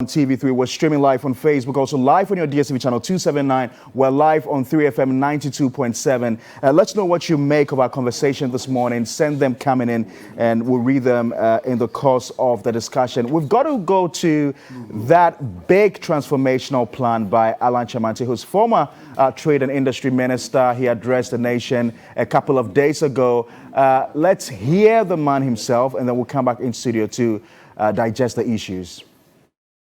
On TV3, we're streaming live on Facebook, also live on your DSTV channel 279. We're live on 3FM 92.7. Let's know what you make of our conversation this morning. Send them coming in and we'll read them in the course of the discussion. We've got to go to that big transformational plan by Alan Kyerematen, who's former Trade and Industry Minister. He addressed the nation a couple of days ago. Let's hear the man himself and then we'll come back in studio to digest the issues.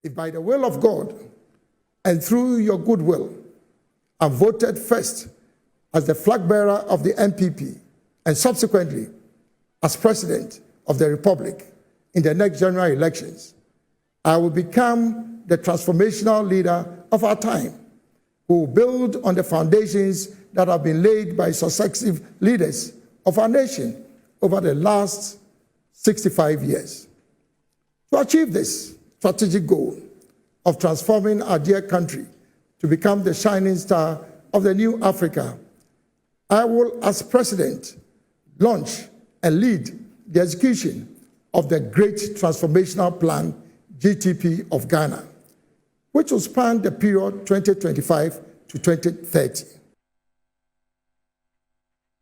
If by the will of God and through your goodwill, I'm voted first as the flag bearer of the NPP and subsequently as President of the Republic in the next general elections, I will become the transformational leader of our time, who will build on the foundations that have been laid by successive leaders of our nation over the last 65 years. To achieve this strategic goal of transforming our dear country to become the shining star of the new Africa, I will, as President, launch and lead the execution of the Great Transformational Plan, GTP of Ghana, which will span the period 2025 to 2030.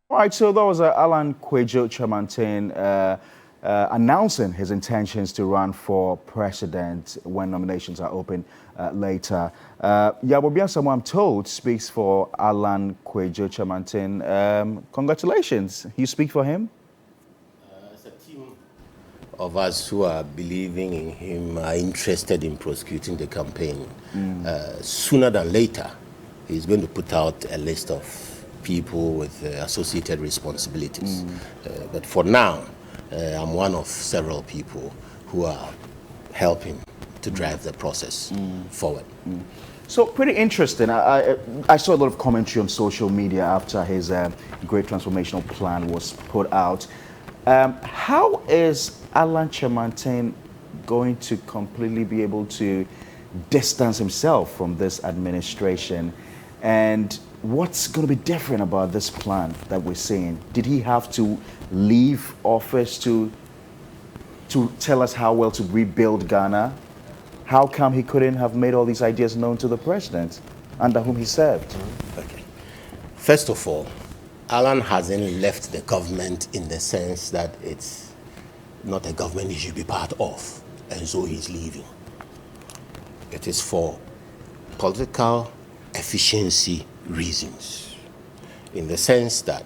All right, so that was Alan Kyerematen announcing his intentions to run for president when nominations are open later. Yabobian, someone I'm told, speaks for Alan Kyerematen. Congratulations. You speak for him? As a team of us who are believing in him, are interested in prosecuting the campaign, sooner than later, he's going to put out a list of people with associated responsibilities. But for now, I'm one of several people who are helping to drive the process forward. So pretty interesting. I saw a lot of commentary on social media after his great transformational plan was put out. How is Alan Kyerematen going to completely be able to distance himself from this administration? And what's going to be different about this plan that we're seeing? Did he have to leave office to tell us how well to rebuild Ghana? How come he couldn't have made all these ideas known to the president under whom he served? Okay. First of all, Alan hasn't left the government in the sense that it's not a government he should be part of, and so he's leaving. It is for political efficiency reasons, in the sense that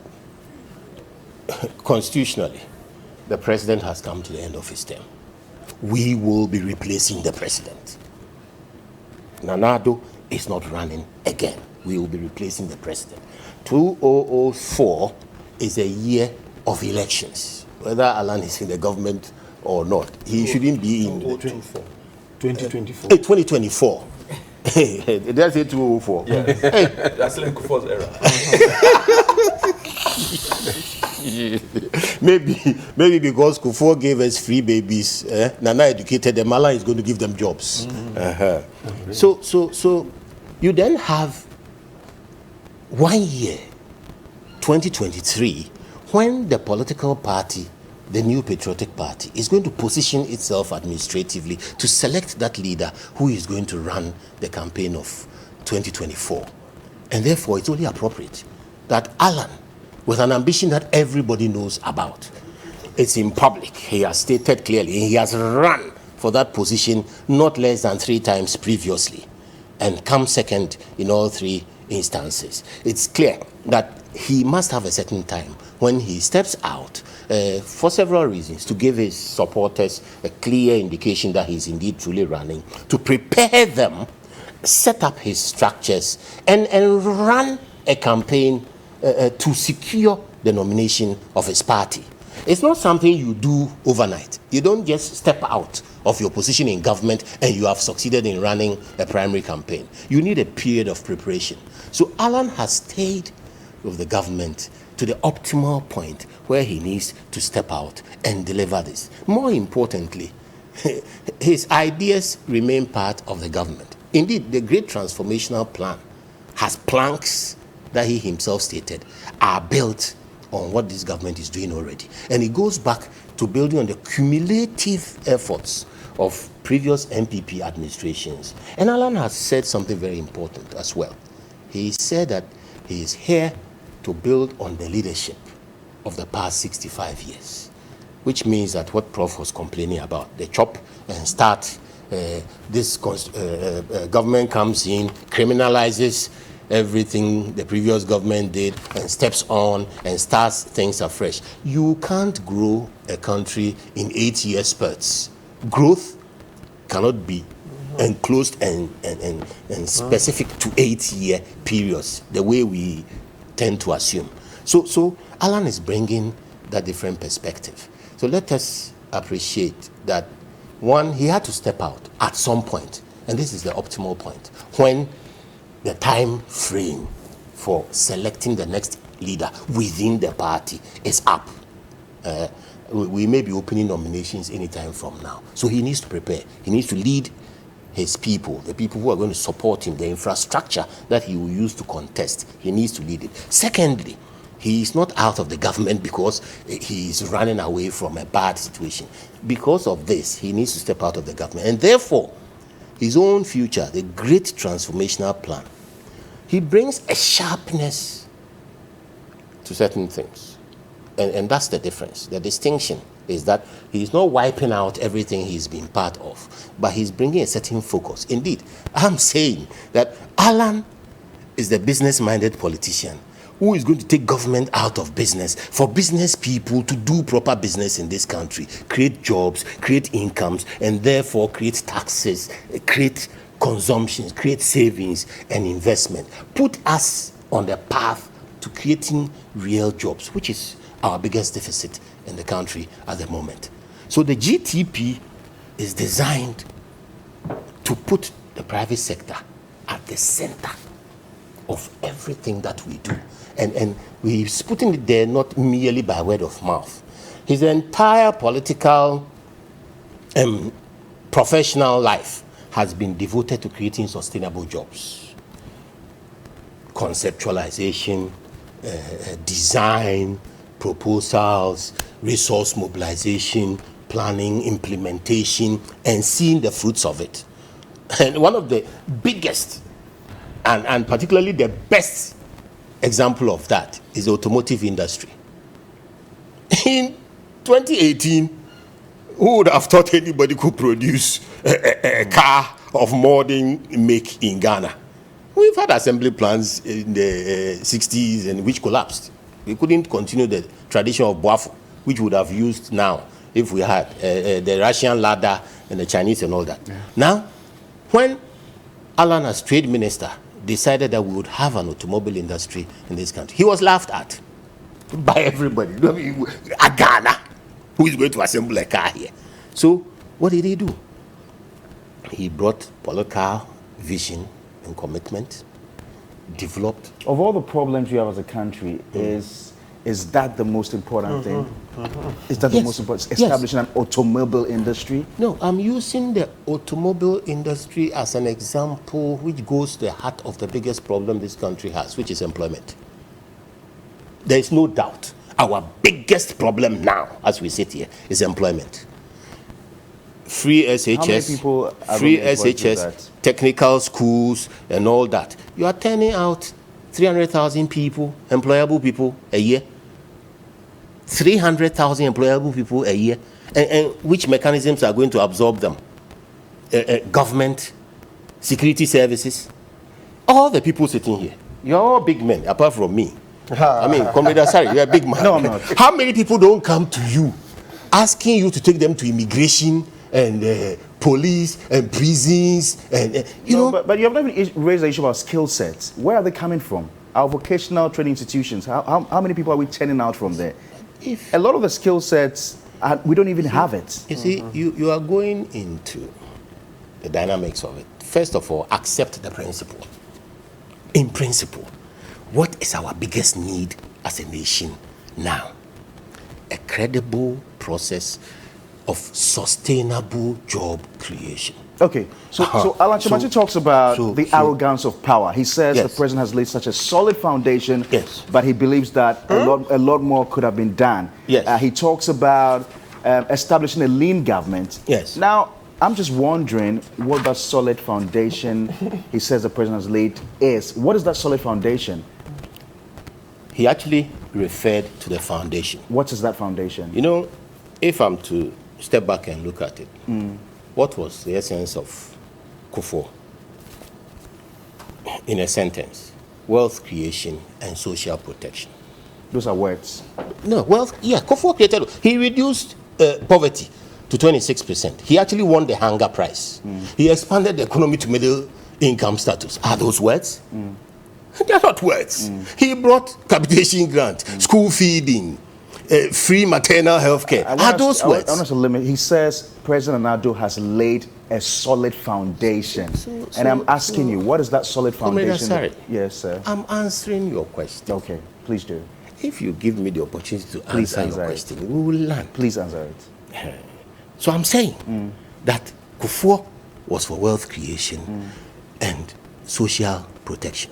constitutionally, the president has come to the end of his term. We will be replacing the president. Nana Addo is not running again. We will be replacing the president. 2004 is a year of elections. Whether Alan is in the government or not, he shouldn't be in 2024. 2024. Did I say 204? Yeah. That's like Kufuor's era. maybe because Kufuor gave us free babies, Nana educated them, Alan is going to give them jobs. So you then have 1 year, 2023, when the political party, the New Patriotic Party, is going to position itself administratively to select that leader who is going to run the campaign of 2024. And therefore, it's only appropriate that Alan, with an ambition that everybody knows about, it's in public, he has stated clearly, he has run for that position not less than 3 times previously and come second in all 3 instances. It's clear that he must have a certain time when he steps out for several reasons, to give his supporters a clear indication that he's indeed truly running, to prepare them, set up his structures, and run a campaign to secure the nomination of his party. It's not something you do overnight. You don't just step out of your position in government and you have succeeded in running a primary campaign. You need a period of preparation. So Alan has stayed with the government to the optimal point where he needs to step out and deliver this. More importantly, his ideas remain part of the government. Indeed, the Great Transformational Plan has planks that he himself stated are built on what this government is doing already. And it goes back to building on the cumulative efforts of previous NPP administrations. And Alan has said something very important as well. He said that he is here to build on the leadership of the past 65 years, which means that what Prof was complaining about, the chop and start, this government comes in, criminalizes everything the previous government did and steps on and starts things afresh. You can't grow a country in 8-year spurts. Growth cannot be enclosed and specific to 8-year periods, the way we tend to assume. So Alan is bringing that different perspective. So let us appreciate that, one, he had to step out at some point, and this is the optimal point, when the time frame for selecting the next leader within the party is up. We may be opening nominations anytime from now. So he needs to prepare. He needs to lead his people, the people who are going to support him, the infrastructure that he will use to contest. He needs to lead it. Secondly, he is not out of the government because he is running away from a bad situation. Because of this, he needs to step out of the government. And therefore, his own future, the great transformational plan, he brings a sharpness to certain things. And that's the difference. The distinction is that he's not wiping out everything he's been part of, but he's bringing a certain focus. Indeed, I'm saying that Alan is the business-minded politician who is going to take government out of business for business people to do proper business in this country, create jobs, create incomes, and therefore create taxes, create consumption, create savings and investment. Put us on the path to creating real jobs, which is our biggest deficit in the country at the moment. So the GTP is designed to put the private sector at the center of everything that we do. And he's putting it there not merely by word of mouth. His entire political professional life has been devoted to creating sustainable jobs. Conceptualization, design, proposals, resource mobilization, planning, implementation, and seeing the fruits of it. And one of the biggest and particularly the best example of that is the automotive industry. In 2018, who would have thought anybody could produce a car of modern make in Ghana? We've had assembly plants in the 60s and which collapsed. We couldn't continue the tradition of Boafo, which would have used now if we had the Russian ladder and the Chinese and all that. Yeah. Now, when Alan as trade minister decided that we would have an automobile industry in this country, he was laughed at by everybody. I mean, a Ghana, who is going to assemble a car here? So what did he do? He brought political vision and commitment, developed. Of all the problems we have as a country, is that the most important thing? Is that the most important? Establishing an automobile industry? No, I'm using the automobile industry as an example which goes to the heart of the biggest problem this country has, which is employment. There is no doubt our biggest problem now, as we sit here, is employment. Free SHS, technical schools, and all that. You are turning out 300,000 people, employable people, a year. 300,000 employable people a year. And which mechanisms are going to absorb them? Government, security services. All the people sitting here, you're all big men, apart from me. I mean, Comrade Asari, you're a big man. No, I'm not. How many people don't come to you asking you to take them to immigration and police and prisons and you know? But you have not even raised the issue about skill sets. Where are they coming from? Our vocational training institutions. How many people are we churning out from there? A lot of the skill sets, we don't even have it. You see, you are going into the dynamics of it. First of all, accept the principle. In principle, what is our biggest need as a nation now? A credible process of sustainable job creation. Okay, so Alan Kyerematen talks about the arrogance of power. He says the president has laid such a solid foundation, but he believes that a lot more could have been done. Yes. He talks about establishing a lean government. Yes. Now, I'm just wondering what that solid foundation he says the president has laid is. What is that solid foundation? He actually referred to the foundation. What is that foundation? You know, if I'm to step back and look at it, what was the essence of Kufuor? In a sentence, wealth creation and social protection. Those are words. No, wealth, yeah, Kufuor created, he reduced poverty to 26%. He actually won the hunger prize. He expanded the economy to middle income status. Are those words? They are not words. He brought capitation grant, school feeding, free maternal health care. Are those words? I want to limit. He says President Nado has laid a solid foundation. And I'm asking you, what is that solid foundation? Sorry. Yes, sir. I'm answering your question. Okay, please do. If you give me the opportunity to answer your question, we will learn. Please answer it. So I'm saying that Kufuor was for wealth creation and social protection.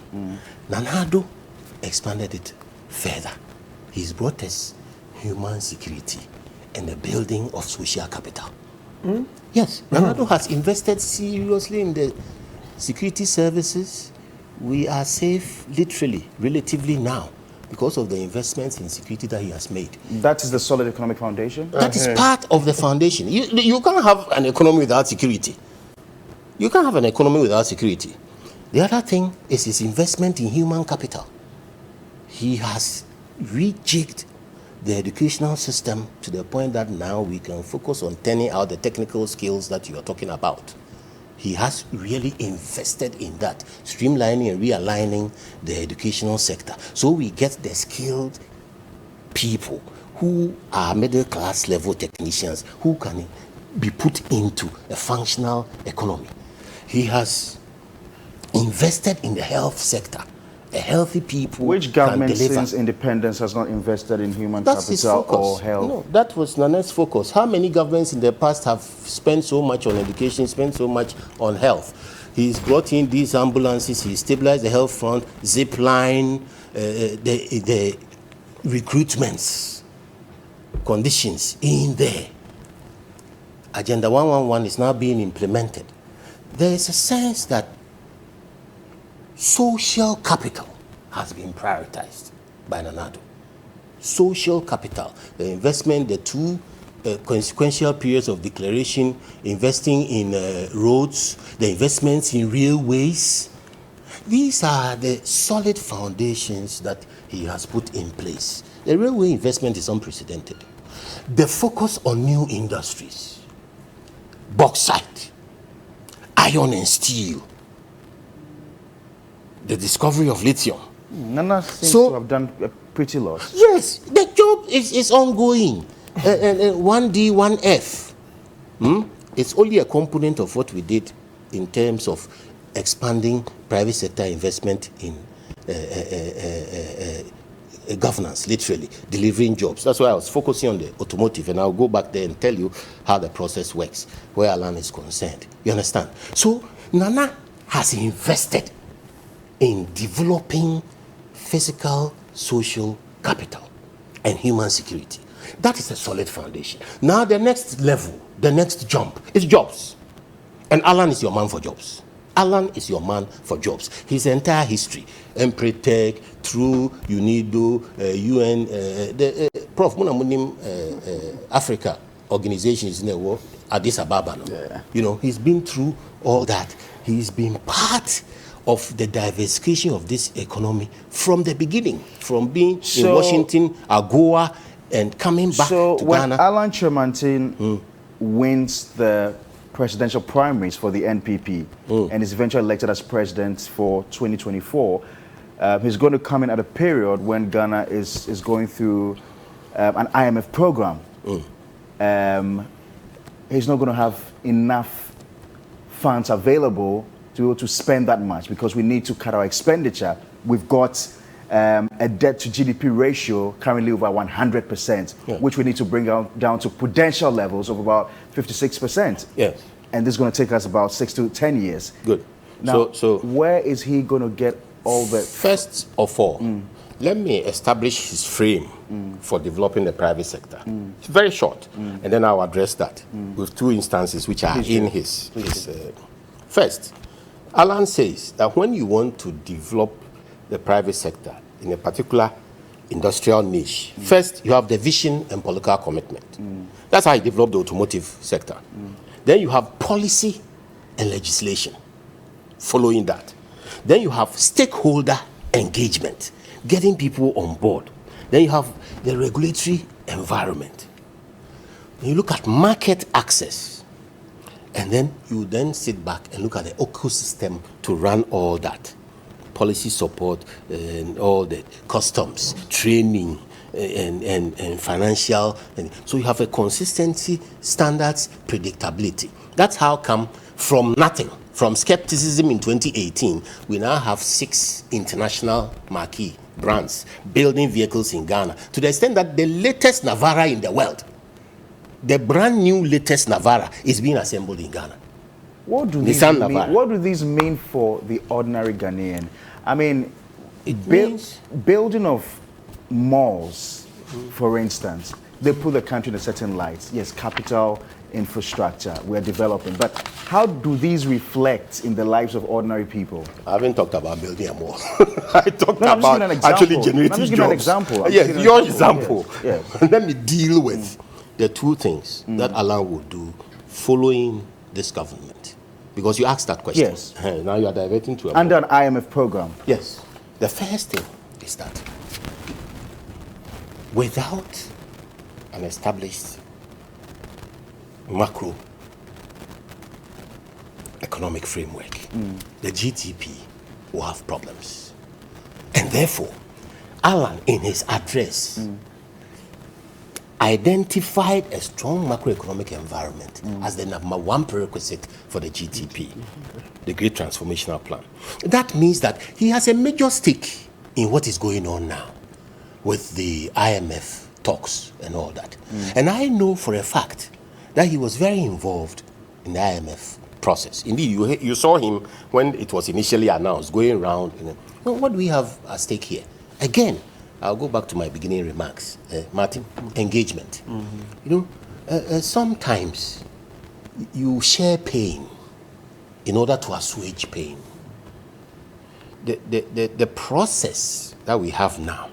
Nana-Addo expanded it further. He's brought us human security and the building of social capital. Yes, Nana-Addo has invested seriously in the security services. We are safe, literally, relatively now, because of the investments in security that he has made. That is the solid economic foundation? That is part of the foundation. You can't have an economy without security. You can't have an economy without security. The other thing is his investment in human capital. He has rejigged the educational system to the point that now we can focus on turning out the technical skills that you are talking about. He has really invested in that, streamlining and realigning the educational sector. So we get the skilled people who are middle class level technicians who can be put into a functional economy. He has invested in the health sector. A healthy people Which government can deliver. since independence has not invested in human That's his capital focus. or health? No, that was Nana's focus. How many governments in the past have spent so much on education, spent so much on health? He's brought in these ambulances, he stabilized the health front, zip line, the recruitments, conditions in there. Agenda 111 is now being implemented. There is a sense that social capital has been prioritized by Nana-Addo. Social capital, the investment, the two consequential periods of declaration, investing in roads, the investments in railways. These are the solid foundations that he has put in place. The railway investment is unprecedented. The focus on new industries, bauxite, iron and steel, the discovery of lithium. Nana seems So- to have done a pretty lot. Yes, the job is ongoing. 1D, 1F. It's only a component of what we did in terms of expanding private sector investment in governance, literally, delivering jobs. That's why I was focusing on the automotive, and I'll go back there and tell you how the process works, where Alan is concerned. You understand? So, Nana has invested in developing physical, social capital and human security. That is a solid foundation. Now the next level, the next jump is jobs. And Alan is your man for jobs. Alan is your man for jobs. His entire history, Empretech, through UNIDO, UN, the Prof. Munamunim Africa organizations in the world, Addis Ababa. No? Yeah. You know, he's been through all that. He's been part of the diversification of this economy from the beginning, from being in Washington, AGOA, and coming back So to when Ghana. Alan Kyerematen wins the presidential primaries for the NPP and is eventually elected as president for 2024, he's going to come in at a period when Ghana is going through an IMF program. He's not going to have enough funds available to be able to spend that much because we need to cut our expenditure. We've got a debt to GDP ratio currently over 100%, which we need to bring down to prudential levels of about 56%. Yes. And this is going to take us about 6 to 10 years. Good. Now, So where is he going to get all the... first of all, let me establish his frame for developing the private sector. It's very short, and then I'll address that with two instances which are in his. First, Alan says that when you want to develop the private sector in a particular industrial niche, first you have the vision and political commitment. That's how he developed the automotive sector. Then you have policy and legislation following that. Then you have stakeholder engagement, getting people on board. Then you have the regulatory environment. You look at market access, and then you then sit back and look at the ecosystem to run all that. Policy support and all the customs, training, and financial. So you have a consistency, standards, predictability. That's how come from nothing, from skepticism in 2018, we now have 6 international marquee brands building vehicles in Ghana, to the extent that the latest Navara in the world, the brand new latest Navara, is being assembled in Ghana. What do these mean for the ordinary Ghanaian? I mean, building of malls, for instance, they put the country in a certain light. Yes, capital, infrastructure, we're developing. But how do these reflect in the lives of ordinary people? I haven't talked about building a mall. I talked about actually generating jobs. An example. Yes, your example. Yes. Let me deal with the two things that Alan would do following this government. Because you asked that question. Yes. Now you are diverting to a under an IMF program. Yes. The first thing is that without an established macro economic framework, the GDP will have problems. And therefore, Alan, in his address, identified a strong macroeconomic environment as the number one prerequisite for the GTP, the Great Transformational Plan. That means that he has a major stake in what is going on now with the IMF talks and all that. And I know for a fact that he was very involved in the IMF process. Indeed, you saw him when it was initially announced, going around. What do we have at stake here? Again, I'll go back to my beginning remarks, Martin. Engagement. You know, sometimes you share pain in order to assuage pain. The process that we have now,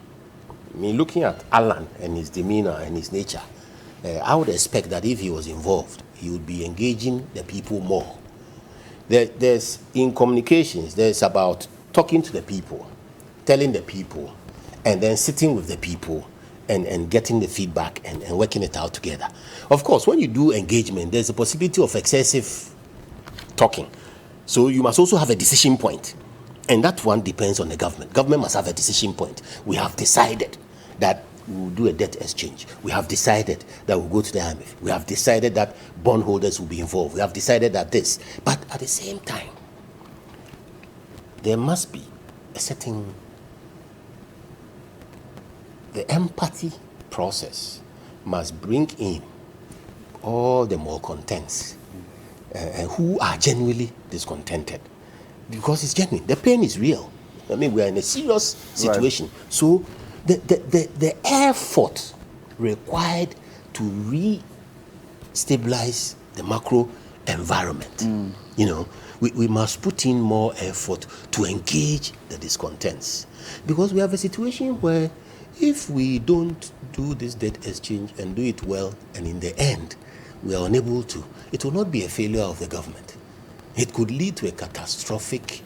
I mean, looking at Alan and his demeanor and his nature, I would expect that if he was involved, he would be engaging the people more. There's in communications, there's about talking to the people, telling the people, and then sitting with the people and getting the feedback and working it out together. Of course, when you do engagement, there's a possibility of excessive talking. So you must also have a decision point. And that one depends on the government. Government must have a decision point. We have decided that we will do a debt exchange. We have decided that we'll go to the IMF. We have decided that bondholders will be involved. We have decided that this. But at the same time, there must be a certain... The empathy process must bring in all the malcontents who are genuinely discontented. Because it's genuine. The pain is real. I mean, we are in a serious situation. Right. So the effort required to re-stabilize the macro environment, you know, we must put in more effort to engage the discontents. Because we have a situation where if we don't do this debt exchange and do it well, and in the end, we are unable to, it will not be a failure of the government. It could lead to a catastrophic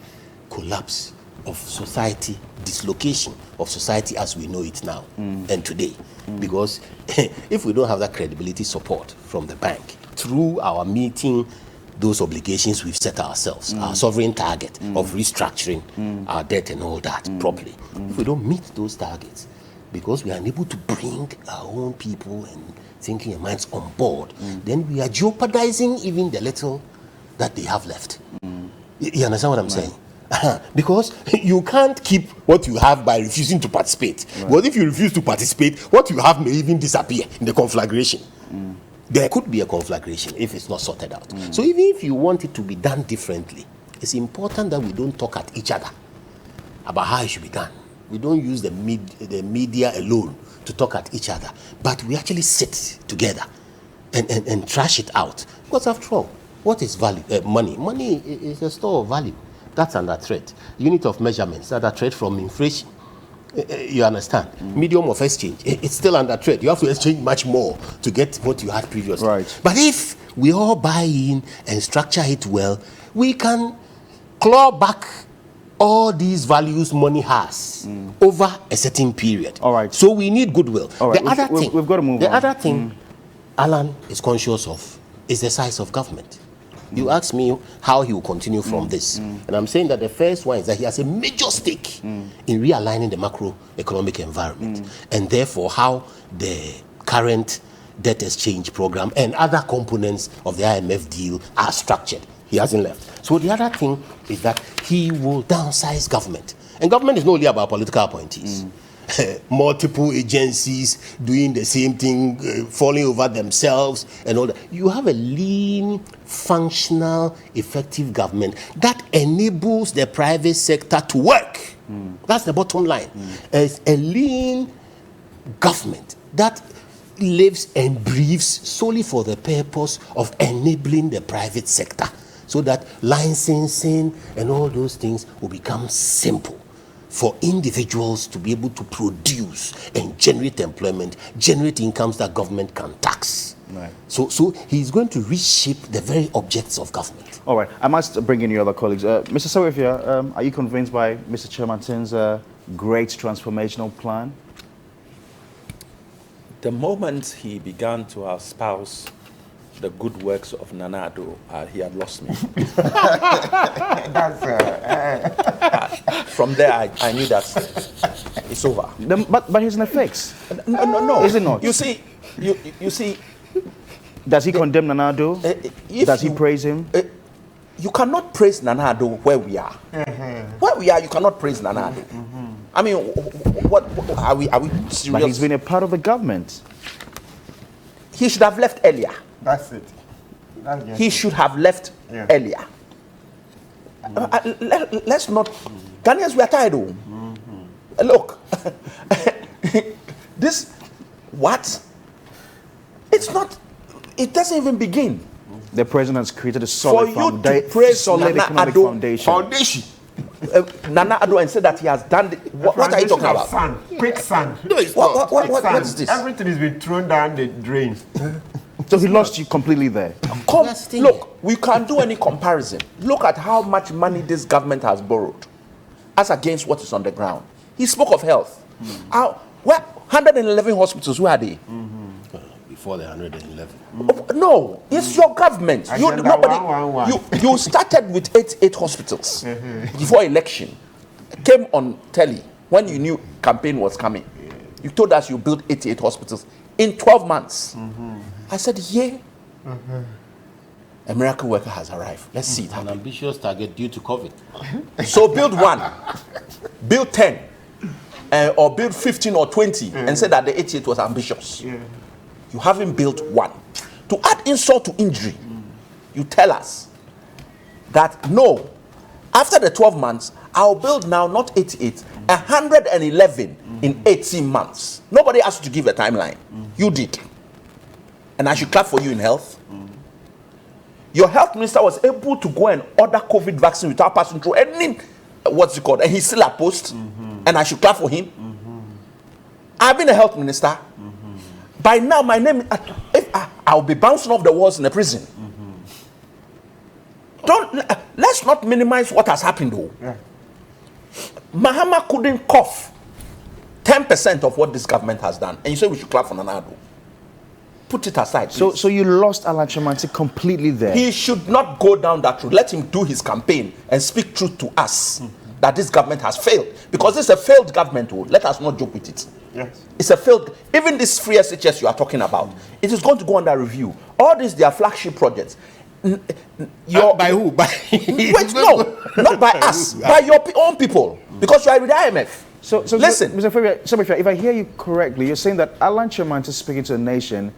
collapse of society, dislocation of society as we know it now and today. Because if we don't have that credibility support from the bank through our meeting those obligations we've set ourselves, our sovereign target of restructuring our debt and all that properly, if we don't meet those targets, because we are unable to bring our own people and thinking and minds on board, then we are jeopardizing even the little that they have left. You understand what I'm saying? Because you can't keep what you have by refusing to participate. But if you refuse to participate, what you have may even disappear in the conflagration. There could be a conflagration if it's not sorted out. So even if you want it to be done differently, it's important that we don't talk at each other about how it should be done. We don't use the media alone to talk at each other, but we actually sit together and trash it out. Because after all, what is value? Money. Money is a store of value. That's under threat. Unit of measurements under threat from inflation. You understand? Medium of exchange, it's still under threat. You have to exchange much more to get what you had previously. Right. But if we all buy in and structure it well, we can claw back all these values money has over a certain period. All right. So we need goodwill. All right. The other thing, we've got to move on. The other thing Alan is conscious of is the size of government. You ask me how he will continue from this. And I'm saying that the first one is that he has a major stake in realigning the macroeconomic environment. And therefore, how the current debt exchange program and other components of the IMF deal are structured. He hasn't left. So the other thing is that he will downsize government. And government is not only about political appointees. Multiple agencies doing the same thing, falling over themselves and all that. You have a lean, functional, effective government that enables the private sector to work. That's the bottom line. It's a lean government that lives and breathes solely for the purpose of enabling the private sector so that licensing and all those things will become simple for individuals to be able to produce and generate employment, generate incomes that government can tax. Right. So he's going to reshape the very objects of government. All right. I must bring in your other colleagues. Mr. Sawifia, are you convinced by Mr. Chairman's great transformational plan? The moment he began to espouse the good works of Nana Addo, he had lost me. From there, I knew that it's over. But he's in a fix. No. Is it not? You see, you see. Does he condemn Nana Addo? Does he praise him? You cannot praise Nana Addo where we are. Where we are, you cannot praise Nana Addo. I mean, what are we serious? But he's been a part of the government. He should have left earlier. That's it. He should have left earlier. Let's not. Ghanaians, we are tired. Look, this what? It's not. It doesn't even begin. The president has created a solid For you to praise solid Nana economic Addo, foundation. Nana Addo, and say that he has done. What are you talking about? Sand, quicksand. No, it's not. What is this? Everything has been thrown down the drain. So he lost you completely there. Look, we can't do any comparison. Look at how much money this government has borrowed as against what is on the ground. He spoke of health. 111 hospitals, where are they? Before the 111. No, it's your government. You started with 88 hospitals before election. Came on telly when you knew campaign was coming. You told us you built 88 hospitals in 12 months. I said, yeah. A miracle worker has arrived. Let's see it An happen. ambitious target due to COVID. So build 1, build 10, or build 15 or 20 and say that the 88 was ambitious. You haven't built 1. To add insult to injury, you tell us that no, after the 12 months, I'll build now not 88, 111 in 18 months. Nobody asked you to give a timeline. You did. And I should clap for you in health. Your health minister was able to go and order COVID vaccine without passing through any, what's it called, and he's still at post. And I should clap for him. I've been a health minister. By now, my name, if I'll be bouncing off the walls in a prison. Let's not minimize what has happened though. Mahama couldn't cough 10% of what this government has done. And you say we should clap for Nana Addo. Put it aside. So you lost Alan Chamanti completely there. He should not go down that route. Let him do his campaign and speak truth to us that this government has failed. Because this is a failed government. Let us not joke with it. Yes. It's a failed. Even this free SHS you are talking about, it is going to go under review. All these, they are flagship projects. By who? Wait, no, not by us, by your own people. Because you are with the IMF. So listen, Mr. Sawifia, if I hear you correctly, you're saying that Alan Chamanti speaking to the nation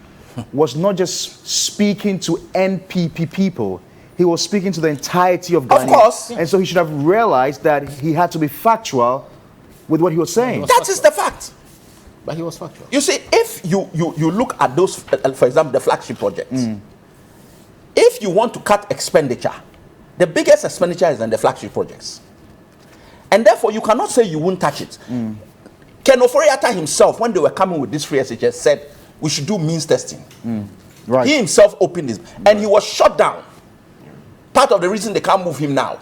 was not just speaking to NPP people. He was speaking to the entirety of Ghana. Of course. And so he should have realized that he had to be factual with what he was saying. That is the fact. But he was factual. You see, if you look at those, for example, the flagship projects, if you want to cut expenditure, the biggest expenditure is in the flagship projects. And therefore, you cannot say you won't touch it. Ken Ofori-Atta himself, when they were coming with this free SHS, said we should do means testing. Right. He himself opened this, and he was shut down. Part of the reason they can't move him now,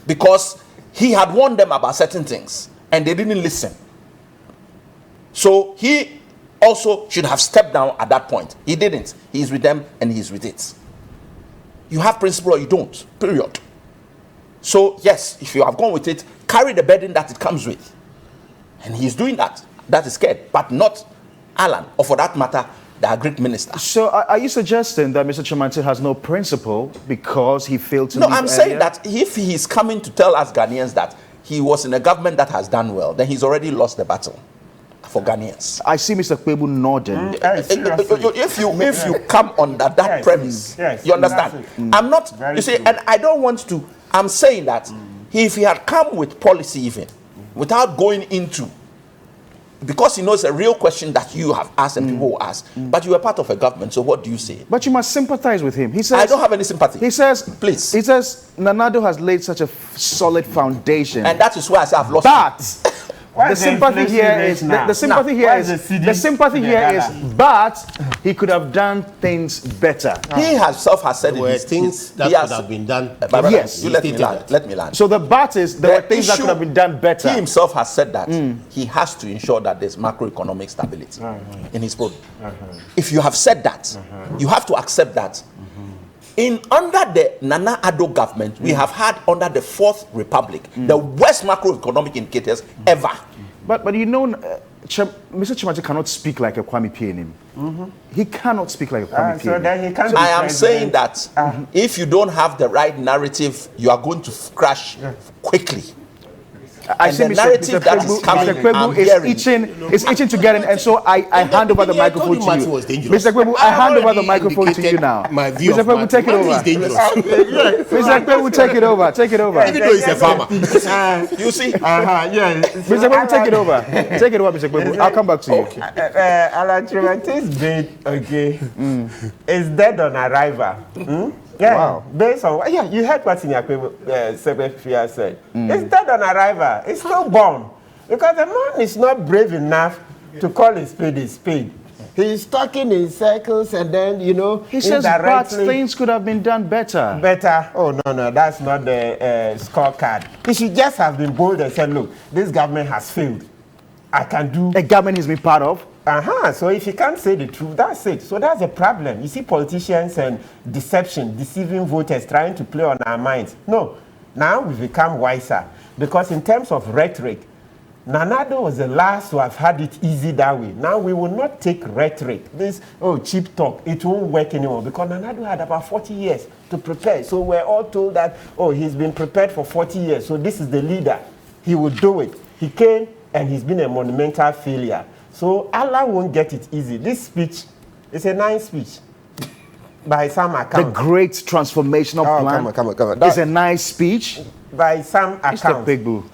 because he had warned them about certain things, and they didn't listen. So he also should have stepped down at that point. He didn't. He's with them, and he's with it. You have principle or you don't, period. So yes, if you have gone with it, carry the burden that it comes with. And he's doing that. That is good, but not Alan, or for that matter, the Agric Minister. So are you suggesting that Mr. Kyerematen has no principle because he failed to No, leave I'm saying earlier? that if he's coming to tell us Ghanaians that he was in a government that has done well, then he's already lost the battle for Ghanaians. I see Mr. Kwebu nodding. If you come under that premise, you understand? I'm not, you see, and I don't want to, I'm saying that if he had come with policy even, without going into, because he knows a real question that you have asked and people will ask, but you were part of a government, so what do you say? But you must sympathize with him. He says, I don't have any sympathy. He says, please. He says, Nanado has laid such a solid foundation. And that is why I say I've lost. But Why the is the sympathy inflation here rate is now? the sympathy Now, here why is is the CD the sympathy the here is, dollar? but he could have done things better. He himself has said There it. were His- things that he could has- have been done. Brother, Yes. you let me He stated land. that. Let me land. So the but is there were things that issue- could have been done better. He himself has said that he has to ensure that there's macroeconomic stability in his program. If you have said that, you have to accept that. In under the Nana Addo government, we have had under the Fourth Republic the worst macroeconomic indicators ever. But you know, Mr. Kyerematen cannot speak like a Kwame Pienim. He cannot speak like a Kwame So Pienim. then he can't be I am president. saying that if you don't have the right narrative, you are going to crash quickly. I And see the Mr. narrative that is coming, Mr. Kwebu I'm is hearing. itching to get in, and so I hand over the I told microphone you to Matthew you. was dangerous. Mr. Kwebu, I I have hand over the already microphone to you indicated now. my view Mr. of Kwebu, take it Matthew. over. Matthew is dangerous. Mr. Kwebu, take it over. Take it over. Even though he's a farmer. You see, Yeah. Mr. Kwebu, take it over. Take it over, Mr. Kwebu. I'll come back to you. Alan Kyerematen's bid, okay, is dead on arrival. Yeah, Wow. based on you heard what Senior Secretary said. It's dead on arrival. It's still born because the man is not brave enough to call his spade a spade. He's talking in circles, and then He says, but indirectly- things could have been done better. better. Oh, no, that's not the scorecard. He should just have been bold and said, look, this government has failed. I can do. A government he's been part of. So if you can't say the truth, that's it. So that's the problem. You see politicians and deception, deceiving voters, trying to play on our minds. No, now we've become wiser. Because in terms of rhetoric, Nanado was the last to have had it easy that way. Now we will not take rhetoric, this cheap talk. It won't work anymore because Nanado had about 40 years to prepare. So we're all told that, he's been prepared for 40 years. So this is the leader. He will do it. He came and he's been a monumental failure. So Allah won't get it easy. This speech is a nice speech by some The account. great transformational plan come on. is a nice speech. By some Mr. account. Bigbu,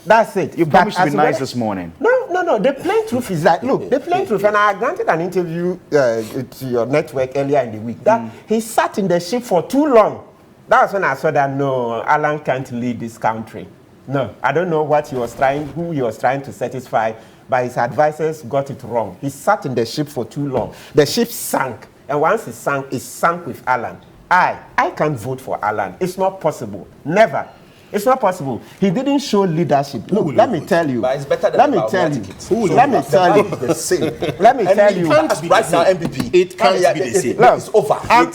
That's it. you But promised to be as nice well- this morning. No. The plain truth is that, look, the plain truth, and I granted an interview to your network earlier in the week, that he sat in the ship for too long. That was when I saw that, no, Alan can't lead this country. No, I don't know who he was trying to satisfy, but his advisors got it wrong. He sat in the ship for too long. The ship sank, and once it sank with Alan. I can't vote for Alan. It's not possible. Never. It's not possible. He didn't show leadership. Look, let me tell you. But it's better than Let me the tell you. ticket. Let me tell you. the same. Let me tell you. Right now, MPP. It can't be the same. It's over. And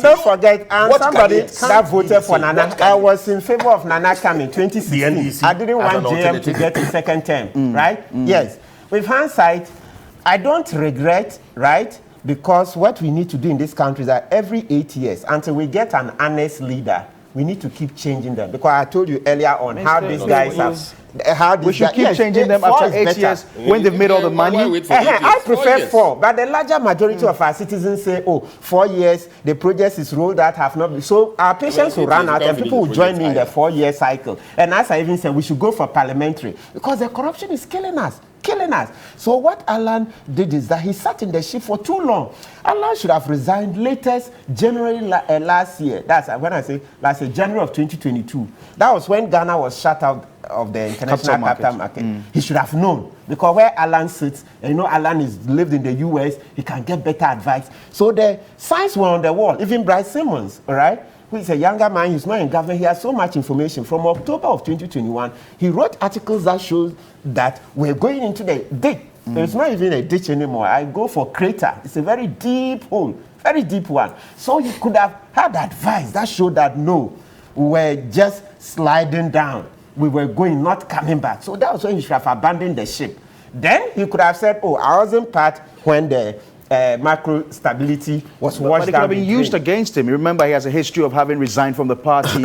don't forget, What somebody can it- that voted for Nana, What can I it- was in favor of Nana coming 2016. The NDC I didn't as want an JM to alternative. get a second term, right? Yes. With hindsight, I don't regret, right? Because what we need to do in this country is that every 8 years, until we get an honest leader, we need to keep changing them, because I told you earlier on how these guys have. We should keep changing them after 8 years when they've made all the money. I prefer 4, but the larger majority of our citizens say, 4 years, the project is rolled out, have not been. So our patience will run out and people will join me in the 4-year cycle. And as I even said, we should go for parliamentary, because the corruption is killing us. So what Alan did is that he sat in the ship for too long. Alan should have resigned latest January last year. That's when I say last year, January of 2022. That was when Ghana was shut out of the international capital market. He should have known, because where Alan sits, and you know Alan is lived in the US, he can get better advice. So the signs were on the wall. Even Bryce Simmons, all right, who is a younger man, he's not in government, he has so much information. From October of 2021, he wrote articles that shows that we're going into the ditch. It's not even a ditch anymore. I go for crater. It's a very deep hole, very deep one. So you could have had advice that showed that no, we were just sliding down. We were going, not coming back. So that was when you should have abandoned the ship. Then he could have said, I wasn't part when the macro stability was washed But it could have been used against him. You remember he has a history of having resigned from the party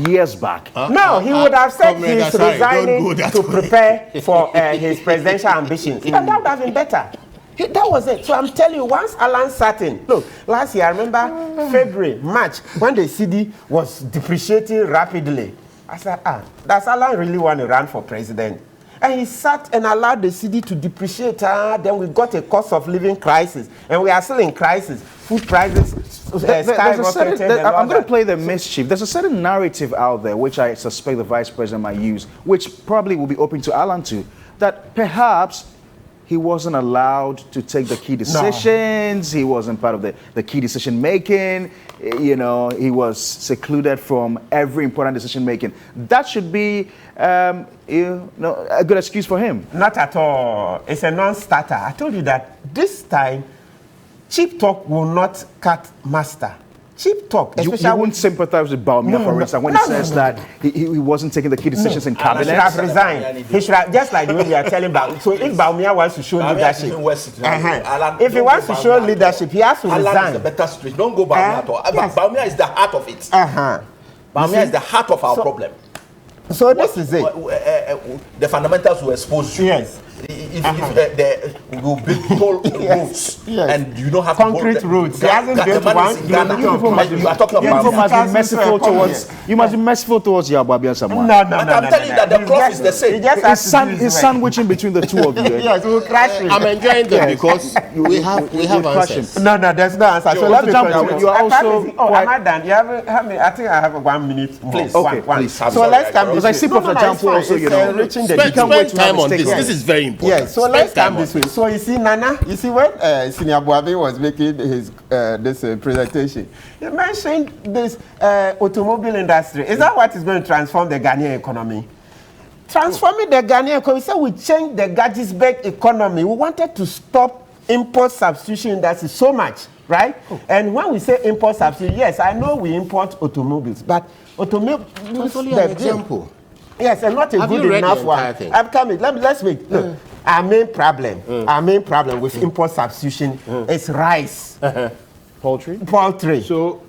years back. No, he would have said he's resigning to prepare for his presidential ambitions. And that would have been better. That was it. So I'm telling you, once Alan sat in, look, last year, I remember February, March, when the CD was depreciating rapidly. I said, does Alan really want to run for president? And he sat and allowed the CD to depreciate. Then we got a cost of living crisis. And we are still in crisis. Food prices skyrocketed. I'm going to play the mischief. There's a certain narrative out there, which I suspect the vice president might use, which probably will be open to Alan too, that perhaps he wasn't allowed to take the key decisions. No. He wasn't part of the key decision making. You know, he was secluded from every important decision making. That should be, a good excuse for him. Not at all. It's a non-starter. I told you that this time, cheap talk will not cut master. Cheap talk. You wouldn't sympathize with Baumia, for instance, when he says that he wasn't taking the key decisions in cabinet. He should have resigned. He should have, just like the way we are telling Baumia. So if Baumia wants to show leadership, if he wants to show leadership, he has to resign. Alan is the better street. Don't go Baumia at all. Yes. Baumia is the heart of it. Baumia is the heart of our problem. So this is it. The fundamentals were exposed to. Yes. If we will build toll roads and you don't have concrete roads. He hasn't built one. You are talking about. You must be merciful towards. You must be merciful towards your Babia Samoa. No. I'm telling you that the cloth is the same. He's sandwiching between the two of you. Yes, we'll crash him. I'm enjoying them because we have answers. No, there's no answer. So let me continue. You are also. Am I done? You have me. I think I have 1 minute. Please. Okay. Please. So let's come. Because I see Professor Jampo also. You know, reaching the. Spend time on this. This is very important. Yes. So let's come this way. So you see, Nana, when Senior Boabe was making his this presentation, he mentioned this automobile industry. Is that what is going to transform the Ghanaian economy? Transforming the Ghanaian economy, so we changed the Gettysburg economy. We wanted to stop import substitution industry so much, right? And when we say import substitution, yes, I know we import automobiles, but automobiles... That's only an example. Yes, and not a good enough one. I'm coming. Let's make... Look, our main problem with import substitution is rice. Poultry. So,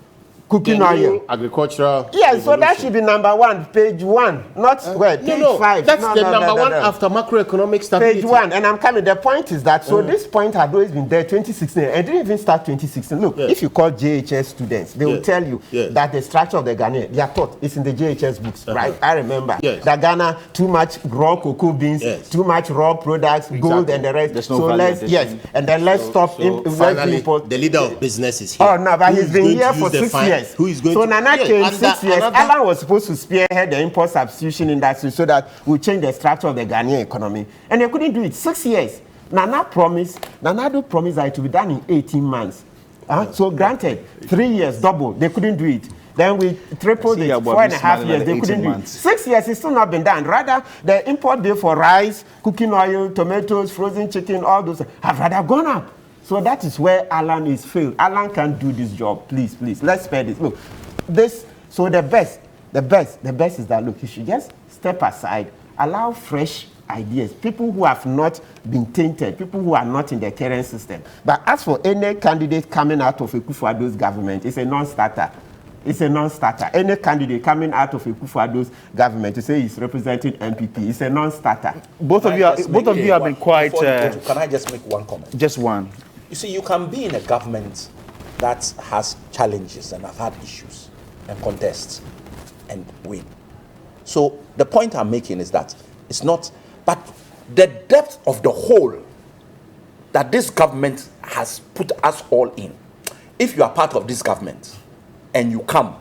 cooking oil. Agricultural. Yes, so that should be number 1, page 1, not page 5. That's the number one after macroeconomic stability. Page 1, and I'm coming. The point is that, so this point had always been there 2016. It didn't even start 2016. Look, if you call JHS students, they will tell you that the structure of the Ghana, they are taught, it's in the JHS books, right? I remember. That Ghana, too much raw cocoa beans, too much raw products, gold and the rest. No, so let's, and then let's stop import. The leader of business is here. Oh, no, but he's been here for 6 years. Who is going so Nana came 6 years. Alan was supposed to spearhead the import substitution industry so that we change the structure of the Ghanaian economy. And they couldn't do it. 6 years. Nana promised that it would be done in 18 months. So granted, 3 years, double. They couldn't do it. Then we tripled it, 4.5 years. They couldn't do it. 6 years, it's still not been done. Rather, the import bill for rice, cooking oil, tomatoes, frozen chicken, all those have rather gone up. So that is where Alan is failed. Alan can't do this job. Please, let's spare this. Look, so the best is that, look, you should just step aside, allow fresh ideas, people who have not been tainted, people who are not in the current system. But as for any candidate coming out of Akufo-Addo's government, it's a non-starter. it's a non-starter. Any candidate coming out of Akufo-Addo's government to say he's representing NPP, it's a non-starter. Both of you have been quite. Can I just make one comment? Just one. You see, you can be in a government that has challenges and have had issues and contests and win. So the point I'm making is that it's not, but the depth of the hole that this government has put us all in. If you are part of this government and you come,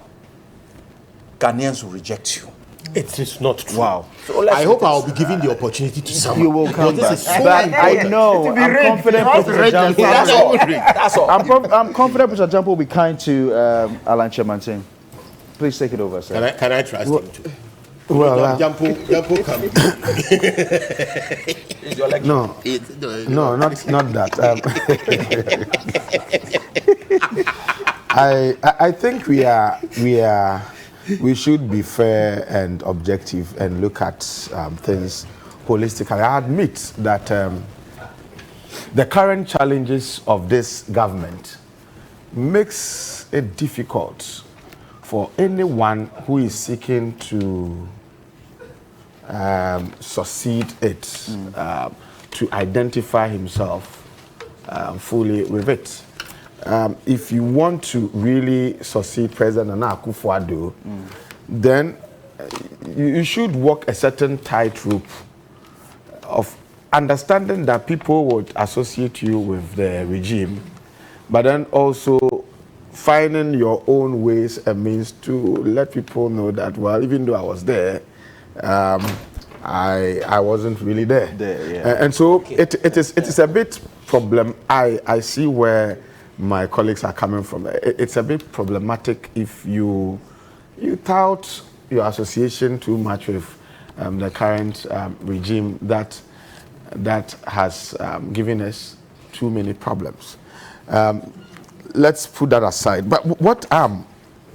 Ghanaians will reject you. It is not true. Wow. So I hope I'll be given the opportunity to sum You will come back. This is so But I important. know, I'm confident Professor Jampo. That's all. That's all. I'm confident Professor Jampo will be kind to Alan Kyerematen. Please take it over, sir. Can I trust him too? Well, Jampo can be. It's your lecture. no, not that. I think we should be fair and objective and look at things holistically. I admit that the current challenges of this government makes it difficult for anyone who is seeking to succeed it to identify himself fully with it. If you want to really succeed President Nana Akufo-Addo, then you should walk a certain tightrope of understanding that people would associate you with the regime, but then also finding your own ways and means to let people know that, well, even though I was there, I wasn't really there. And so it is a bit problem. I see where my colleagues are coming from. It's a bit problematic if you tout your association too much with the current regime that has given us too many problems. Let's put that aside. But what I'm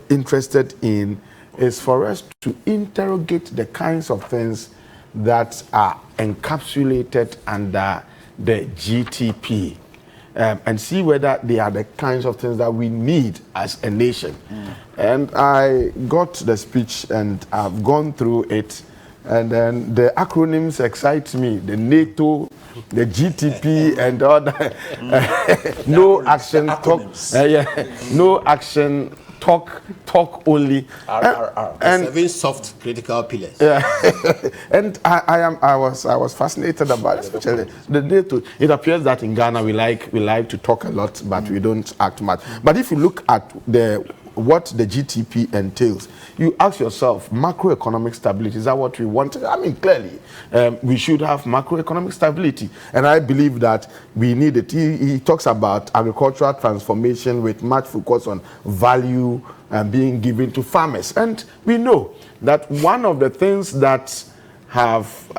interested in is for us to interrogate the kinds of things that are encapsulated under the GTP and see whether they are the kinds of things that we need as a nation. And I got the speech and I've gone through it, and then the acronyms excite me, the NATO, the GTP, and all that. No action, talk, no action, talk only. And 7 soft critical pillars. Yeah. And I was fascinated about, especially the NATO. It appears that in Ghana we like to talk a lot, but we don't act much. But if you look at what the GTP entails, you ask yourself, macroeconomic stability, is that what we want? I mean, clearly, we should have macroeconomic stability, and I believe that we need it. He talks about agricultural transformation with much focus on value being given to farmers. And we know that one of the things that have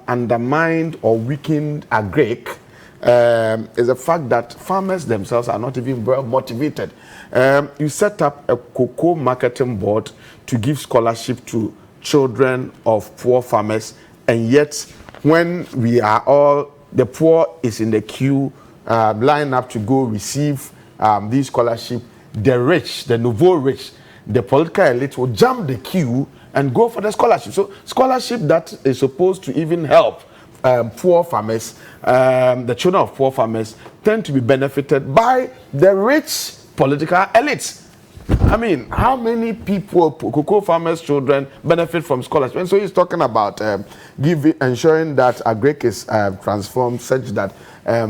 undermined or weakened agric is the fact that farmers themselves are not even well motivated. You set up a cocoa marketing board to give scholarship to children of poor farmers, and yet when we are all, the poor is in the queue, line up to go receive these scholarship, the rich, the nouveau rich, the political elite will jump the queue and go for the scholarship. So scholarship that is supposed to even help poor farmers, the children of poor farmers, tend to be benefited by the rich political elites. I mean, how many people, cocoa farmers' children, benefit from scholarship? And so he's talking about ensuring that agric is transformed such that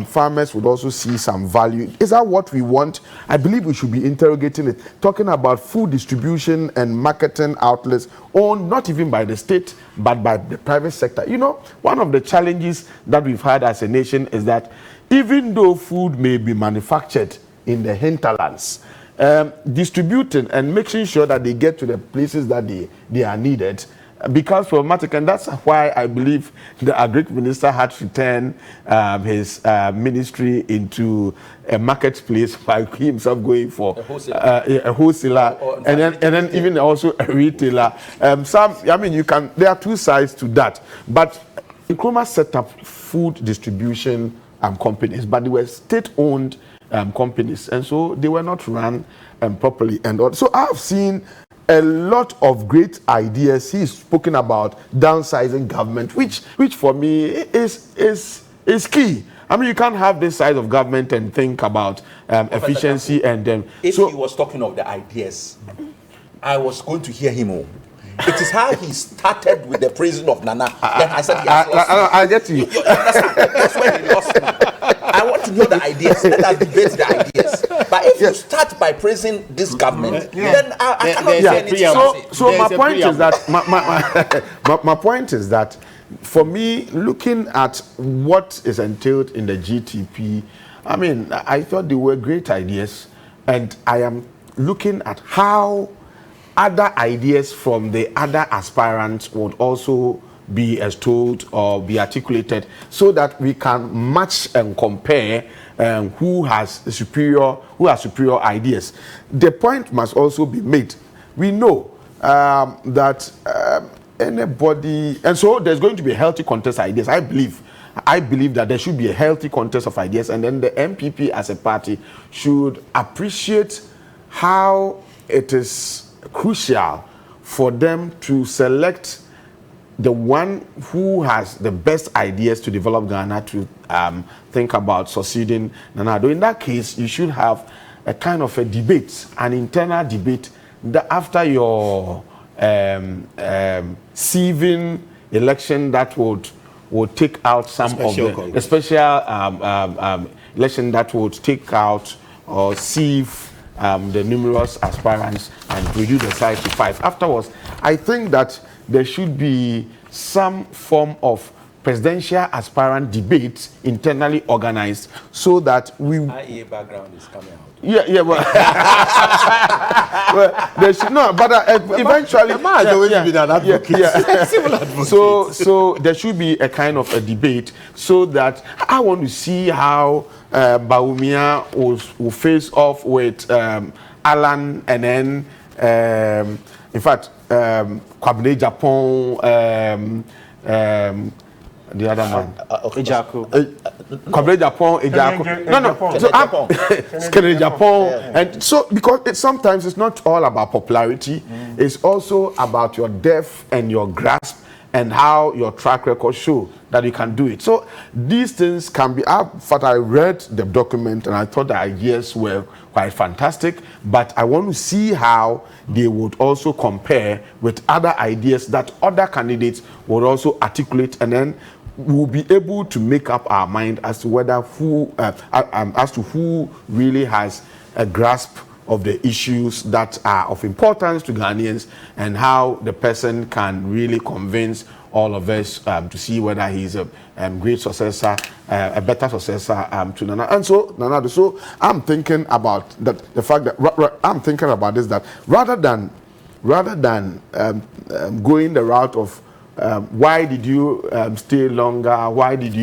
farmers would also see some value. Is that what we want? I believe we should be interrogating it, talking about food distribution and marketing outlets owned not even by the state, but by the private sector. You know, one of the challenges that we've had as a nation is that even though food may be manufactured in the hinterlands, distributing and making sure that they get to the places that they are needed becomes problematic. And that's why I believe the agric minister had to turn his ministry into a marketplace by himself going for a wholesaler and then even also a retailer. There are two sides to that. But Nkrumah set up food distribution companies, but they were state-owned companies, and so they were not run properly. And all. So I've seen a lot of great ideas. He's spoken about downsizing government, which for me is key. I mean, you can't have this size of government and think about efficiency and if he was talking of the ideas, I was going to hear him all. It is how he started with the praising of Nana that I said he has lost me. I get you. You understand? That's where he lost me. I want to know the ideas. Let us debate the ideas. But if you start by praising this government, then I cannot hear anything. So my point is that my point is that for me, looking at what is entailed in the GTP, I mean, I thought they were great ideas, and I am looking at how other ideas from the other aspirants would also be extolled or be articulated, so that we can match and compare who has superior ideas. The point must also be made. We know that anybody, and so there's going to be a healthy contest of ideas. I believe that there should be a healthy contest of ideas, and then the NPP as a party should appreciate how it is crucial for them to select the one who has the best ideas to develop Ghana to think about succeeding Nana Addo. In that case, you should have a kind of a debate, an internal debate, that after your sieving election that would take out some of the special election that would take out or sieve the numerous aspirants and reduce the size to 5. Afterwards, I think that there should be some form of presidential aspirant debate internally organized, so that we. IEA background is coming out. Yeah, well, well, there should no, but eventually, so there should be a kind of a debate, so that I want to see how Bawumia will face off with Alan, and then in fact Kwabena Japan, the other man, Kwabena Japan, and so because sometimes it's not all about popularity, it's also about your depth and your grasp and how your track record show that you can do it. So these things can be. I read the document and I thought the ideas were quite fantastic, but I want to see how they would also compare with other ideas that other candidates would also articulate, and then we'll be able to make up our mind as to whether who really has a grasp of the issues that are of importance to Ghanaians, and how the person can really convince all of us to see whether he's a great successor, a better successor to Nana. And so, Nana Addo, so I'm thinking about that, the fact that I'm thinking about this, that rather than going the route of why did you stay longer? Why didn't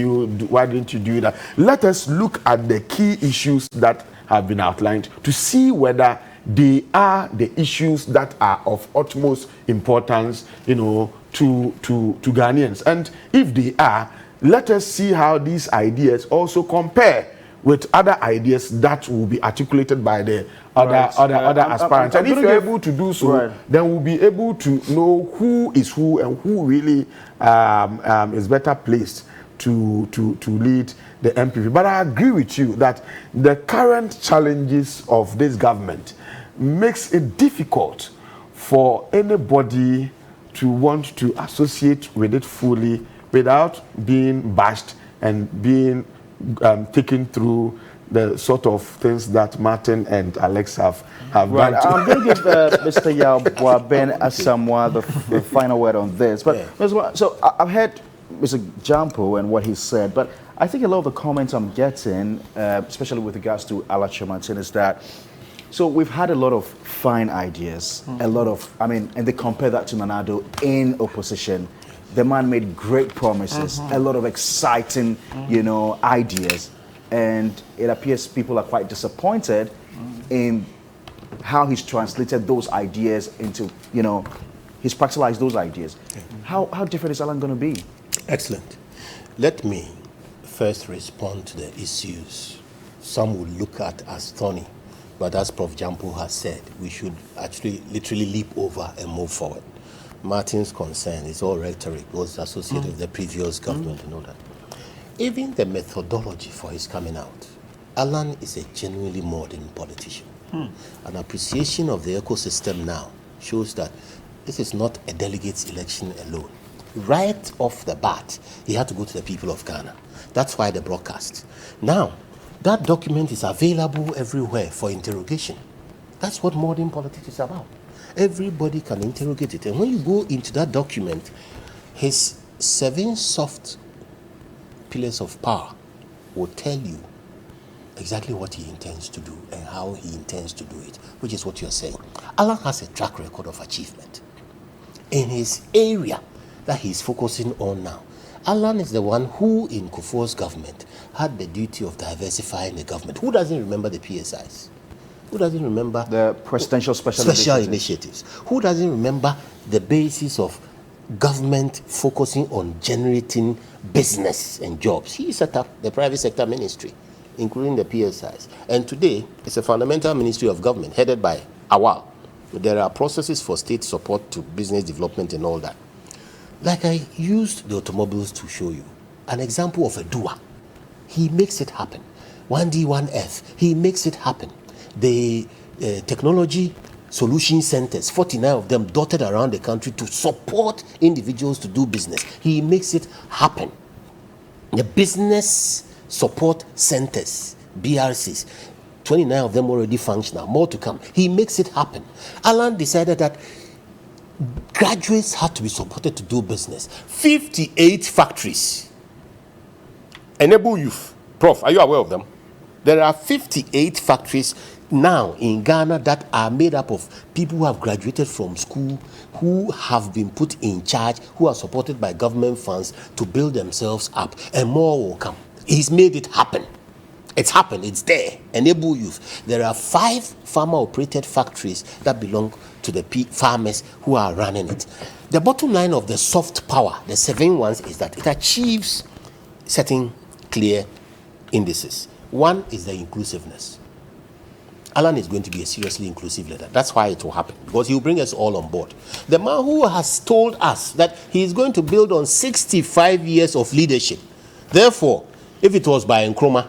you do that? Let us look at the key issues that have been outlined to see whether they are the issues that are of utmost importance, to Ghanaians. And if they are, let us see how these ideas also compare with other ideas that will be articulated by the other aspirants. And if you're able to do so, then we'll be able to know who is who and who really is better placed to lead the NPP. But I agree with you that the current challenges of this government makes it difficult for anybody to want to associate with it fully without being bashed and being taken through the sort of things that Martin and Alex have done. I'm going to give Mr. Yao Ben Asamoah the final word on this. But so I've heard Mr. Jampo and what he said, but I think a lot of the comments I'm getting, especially with regards to Alan Kyerematen, is that so we've had a lot of fine ideas, a lot of, and they compare that to Nana Addo in opposition. The man made great promises, a lot of exciting, ideas, and it appears people are quite disappointed in how he's translated those ideas into, he's practicalized those ideas. How different is Alan going to be? Excellent. Let me first respond to the issues some would look at as thorny, but as Prof. Jampo has said, we should actually literally leap over and move forward. Martin's concern is all rhetoric, was associated with the previous government and all that. Even the methodology for his coming out, Alan is a genuinely modern politician. An appreciation of the ecosystem now shows that this is not a delegates election alone. Right off the bat, he had to go to the people of Ghana. That's why the broadcast. Now, that document is available everywhere for interrogation. That's what modern politics is about. Everybody can interrogate it. And when you go into that document, his 7 soft pillars of power will tell you exactly what he intends to do and how he intends to do it, which is what you're saying. Alan has a track record of achievement in his area that he's focusing on now. Alan is the one who, in Kufuor's government, had the duty of diversifying the government. Who doesn't remember the PSIs? Who doesn't remember the presidential special initiatives? Who doesn't remember the basis of government focusing on generating business and jobs? He set up the private sector ministry, including the PSIs. And today, it's a fundamental ministry of government headed by Awal. There are processes for state support to business development and all that. Like I used the automobiles to show you, an example of a doer. He makes it happen. 1D, 1F, he makes it happen. The technology solution centers, 49 of them dotted around the country to support individuals to do business. He makes it happen. The business support centers, BRCs, 29 of them already functional, more to come. He makes it happen. Alan decided that graduates had to be supported to do business. 58 factories enable youth. Prof, are you aware of them? There are 58 factories now in Ghana that are made up of people who have graduated from school, who have been put in charge, who are supported by government funds to build themselves up, and more will come. He's made it happen. It's happened, it's there. Enable youth. There are 5 farmer-operated factories that belong to the farmers who are running it. The bottom line of the soft power, the 7 ones, is that it achieves certain clear indices. One is the inclusiveness. Alan is going to be a seriously inclusive leader. That's why it will happen, because he will bring us all on board. The man who has told us that he is going to build on 65 years of leadership. Therefore, if it was by Nkrumah,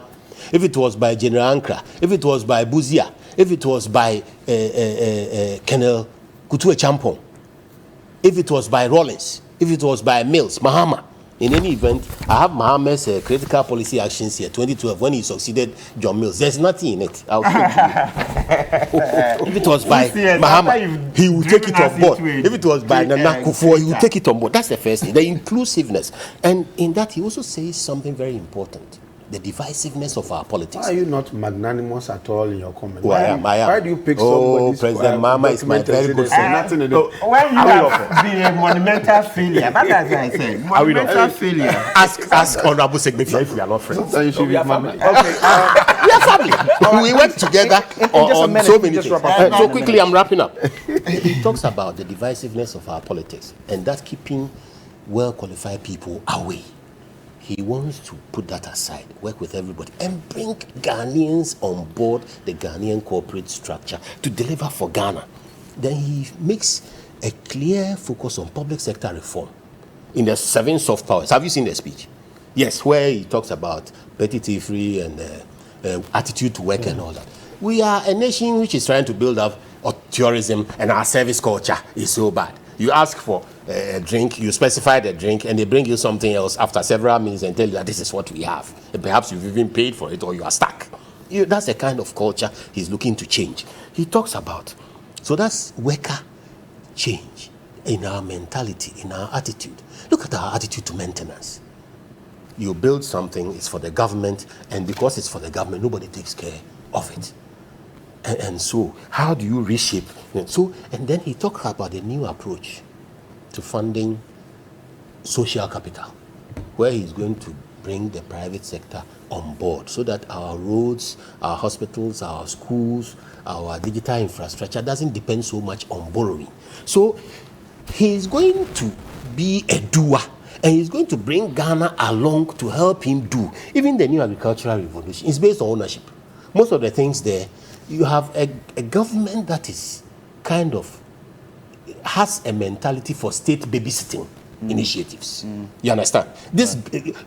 if it was by General Ankra, if it was by Buzia, if it was by Colonel Kutuwe Champong, if it was by Rollins, if it was by Mills, Mahama, in any event, I have Mahamad's critical policy actions here, 2012, when he succeeded John Mills. There's nothing in it. I'll show you. If it was by Mahama, he will take it on board. If it was by Nana Kufuor, he will take it on board. That's the first thing, the inclusiveness. And in that, he also says something very important. The divisiveness of our politics. Why are you not magnanimous at all in your comment? Well, I am. Why do you pick somebody? President Mahama is my very good friend. When you have been a monumental failure, that as I said, monumental failure. Ask Honorable Significant if we are not friends. So you should be family. We are family. We work together on so many things. So quickly, I'm wrapping up. He talks about the divisiveness of our politics and that keeping well-qualified people away. He wants to put that aside, work with everybody, and bring Ghanaians on board the Ghanaian corporate structure to deliver for Ghana. Then he makes a clear focus on public sector reform in the 7 soft powers. Have you seen the speech? Yes, where he talks about petty free and attitude to work and all that. We are a nation which is trying to build up tourism, and our service culture is so bad. You ask for a drink, you specify the drink, and they bring you something else after several minutes and tell you that this is what we have. And perhaps you've even paid for it or you are stuck. That's the kind of culture he's looking to change. He talks about. So that's worker change in our mentality, in our attitude. Look at our attitude to maintenance. You build something, it's for the government, and because it's for the government, nobody takes care of it. And so, how do you reshape? And then he talks about a new approach to funding social capital, where he's going to bring the private sector on board so that our roads, our hospitals, our schools, our digital infrastructure doesn't depend so much on borrowing. So he's going to be a doer and he's going to bring Ghana along to help him do. Even the new agricultural revolution is based on ownership. Most of the things there, you have a government that is kind of has a mentality for state babysitting initiatives. You understand?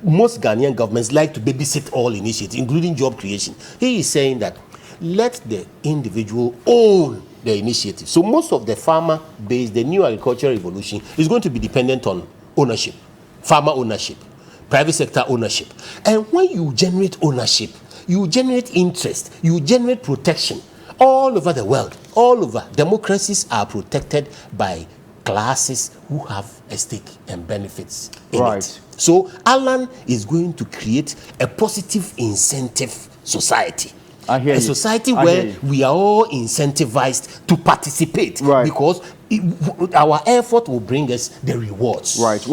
Most Ghanaian governments like to babysit all initiatives, including job creation. He is saying that let the individual own the initiative. So most of the farmer base, the new agricultural revolution, is going to be dependent on ownership, farmer ownership, private sector ownership. And when you generate ownership, you generate interest, you generate protection. All over the world, all over, democracies are protected by classes who have a stake and benefits in it. So Alan is going to create a positive incentive society. A society where we are all incentivized to participate because our effort will bring us the rewards. Right.